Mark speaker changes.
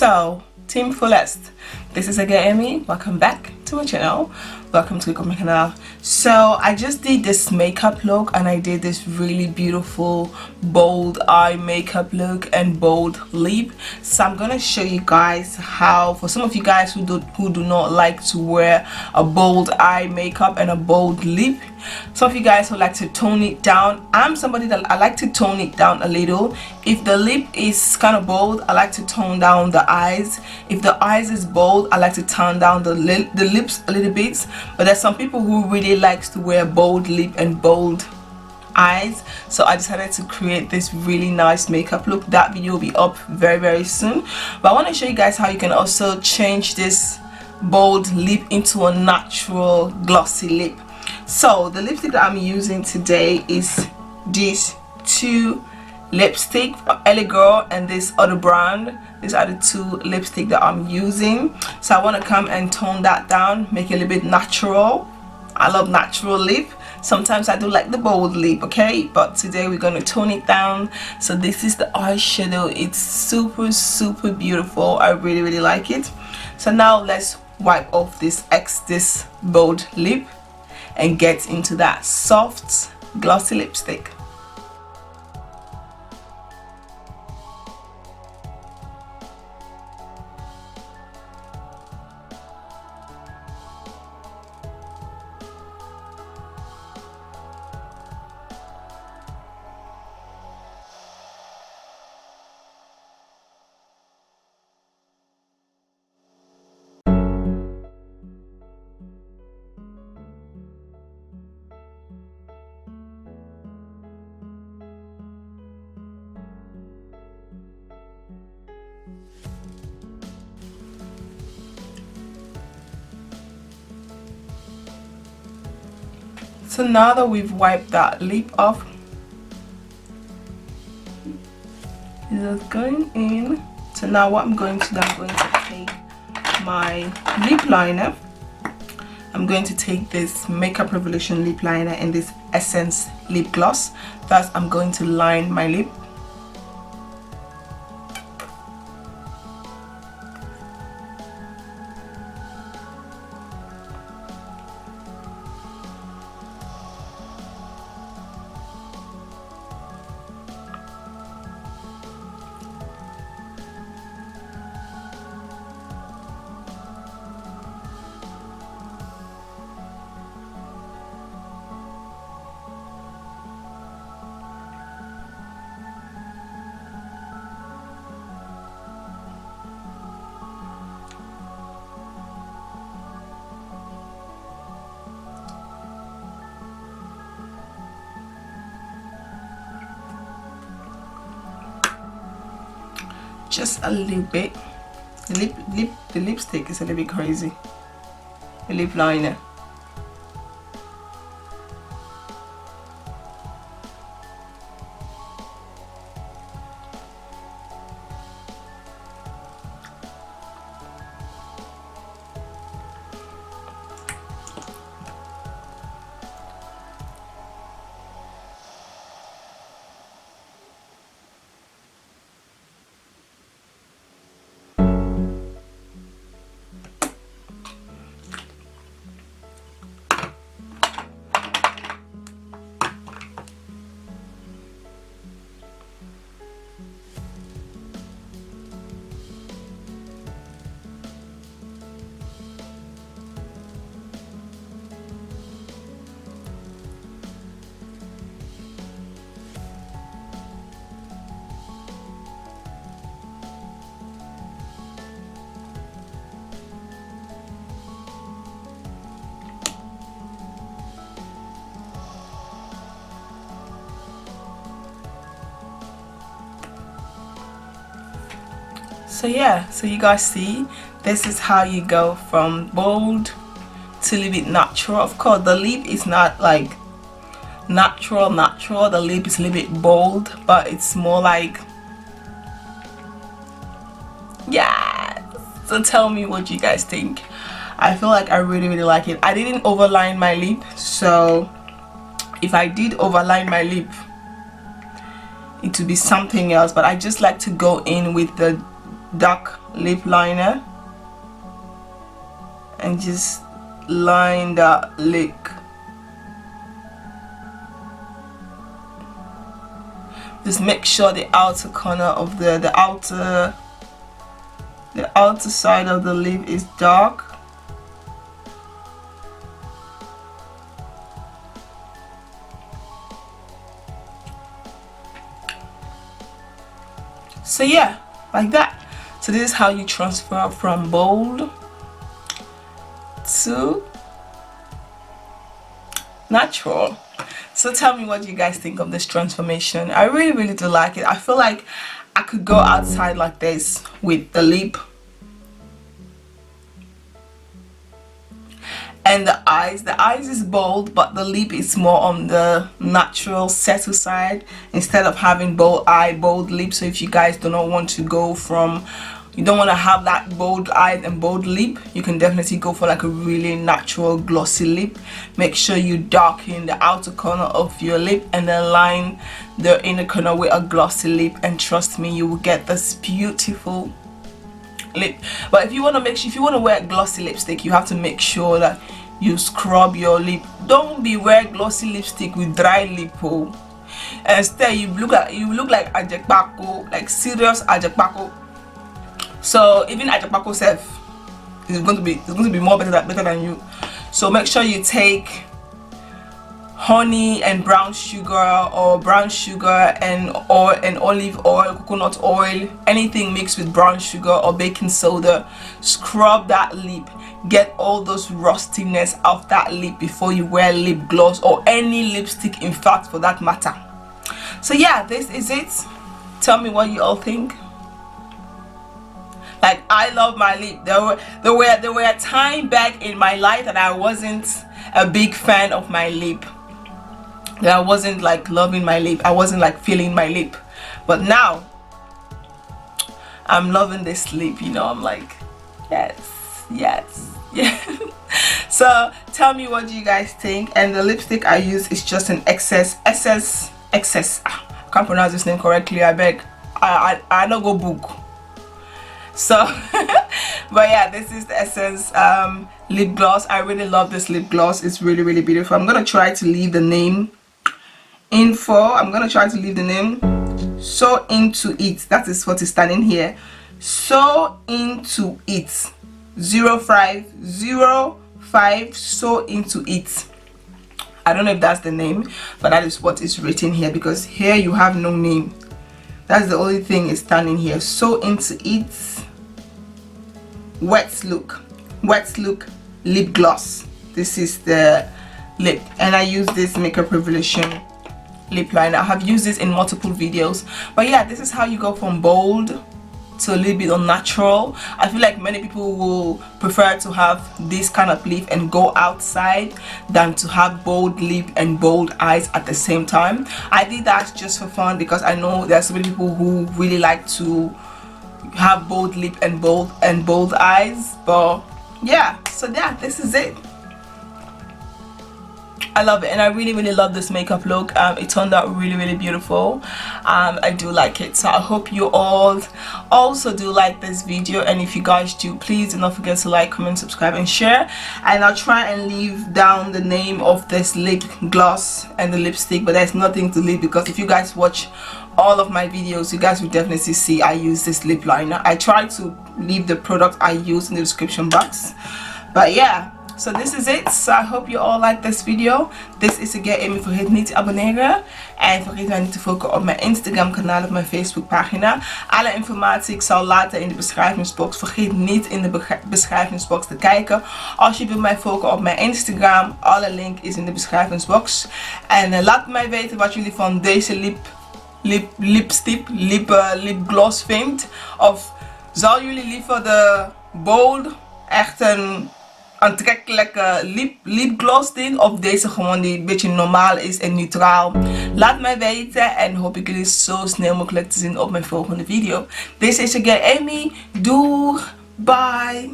Speaker 1: So, Team Fullest, this is again Amy. Welcome back to my channel. Welcome to my canal. So I just did this makeup look, and I did this really beautiful bold eye makeup look and bold lip. So I'm gonna show you guys how, for some of you guys who do not like to wear a bold eye makeup and a bold lip, some of you guys who like to tone it down. I'm somebody that I like to tone it down a little. If the lip is kind of bold, I like to tone down the eyes. If the eyes is bold, I like to tone down the lips a little bit. But there's some people who really likes to wear bold lip and bold eyes, so I decided to create this really nice makeup look. That video will be up very soon, but I want to show you guys how you can also change this bold lip into a natural glossy lip. So the lipstick that I'm using today is these two lipstick from LA Girl and this other brand. These are the two lipstick that I'm using. So I want to come and tone that down, make it a little bit natural. I love natural lip. Sometimes I do like the bold lip, okay, but today we're going to tone it down. So this is the eyeshadow. It's super beautiful. I really like it. So now let's wipe off this bold lip and get into that soft glossy lipstick. So now that we've wiped that lip off, it's just going in. So now what I'm going to do, I'm going to take my lip liner. I'm going to take this Makeup Revolution lip liner and this Essence lip gloss. First, I'm going to line my lip. Just a little bit. The lipstick is a little bit crazy. The lip liner. So yeah, so you guys see, this is how you go from bold to a little bit natural. Of course, the lip is not like natural. The lip is a little bit bold, but it's more like, yeah. So tell me what you guys think. I feel like I really like it. I didn't overline my lip, so if I did overline my lip, it would be something else, but I just like to go in with the dark lip liner and just line that lip. Just make sure the outer corner of the outer side of the lip is dark. So yeah, like that. So this is how you transfer from bold to natural. So tell me what you guys think of this transformation. I really do like it. I feel like I could go outside like this with the lip and the eyes. The eyes is bold, but the lip is more on the natural settle side instead of having bold eye, bold lip. So if you guys do not want to go from, you don't want to have that bold eye and bold lip, you can definitely go for like a really natural glossy lip. Make sure you darken the outer corner of your lip and then line the inner corner with a glossy lip, and trust me, you will get this beautiful lip. But if you want to make sure, if you want to wear glossy lipstick, you have to make sure that you scrub your lip. Don't be wear glossy lipstick with dry lip. Oh. Instead you look like Aliexpress, like serious Aliexpress. So even Aliexpress self is going to be more better than you. So make sure you take honey and brown sugar, or brown sugar and oil and olive oil, coconut oil, anything mixed with brown sugar or baking soda. Scrub that lip, get all those rustiness off that lip before you wear lip gloss or any lipstick, in fact, for that matter. So yeah, this is it. Tell me what you all think. Like, I love my lip. There were a time back in my life that I wasn't a big fan of my lip. That I wasn't like loving my lip. I wasn't like feeling my lip. But now I'm loving this lip, you know. I'm like, yes, yes, yeah. So tell me what you guys think. And the lipstick I use is just an excess. I can't pronounce this name correctly, I beg. I don't go book. So but yeah, this is the Essence lip gloss. I really love this lip gloss. It's really beautiful. I'm gonna try to leave the name info. I'm gonna try to leave the name So Into It. That is what is standing here. So Into It 0505 So Into It. I don't know if that's the name, but that is what is written here, because here you have no name. That's the only thing is standing here. So Into It wet look lip gloss. This is the lip, and I use this Makeup Revolution lip liner. I have used this in multiple videos. But yeah, this is how you go from bold to a little bit unnatural. I feel like many people will prefer to have this kind of lip and go outside than to have bold lip and bold eyes at the same time. I did that just for fun, because I know there's so many people who really like to have bold lip and bold eyes. But yeah, so yeah, this is it. I love it, and I really love this makeup look. It turned out really beautiful. I do like it. So I hope you all also do like this video, and if you guys do, please do not forget to like, comment, subscribe and share. And I'll try and leave down the name of this lip gloss and the lipstick, but there's nothing to leave, because if you guys watch all of my videos, you guys will definitely see I use this lip liner. I try to leave the product I use in the description box. But yeah, so this is it. So I hope you all like this video. This is again Amy. Vergeet niet te abonneren. En vergeet mij niet te volgen op mijn Instagram kanaal, op mijn Facebook pagina. Alle informatie ik zal laten in de beschrijvingsbox. Vergeet niet in de beschrijvingsbox te kijken. Als je wilt mij volgen op mijn Instagram, alle link is in de beschrijvingsbox. En laat mij weten wat jullie van deze lipgloss vindt. Of zou jullie liever de bold, echt een aantrekkelijke lipgloss doen, of deze gewoon die een beetje normaal is en neutraal? Laat mij weten, en hoop ik jullie zo snel mogelijk te zien op mijn volgende video. This is again Amy. Doeg, bye.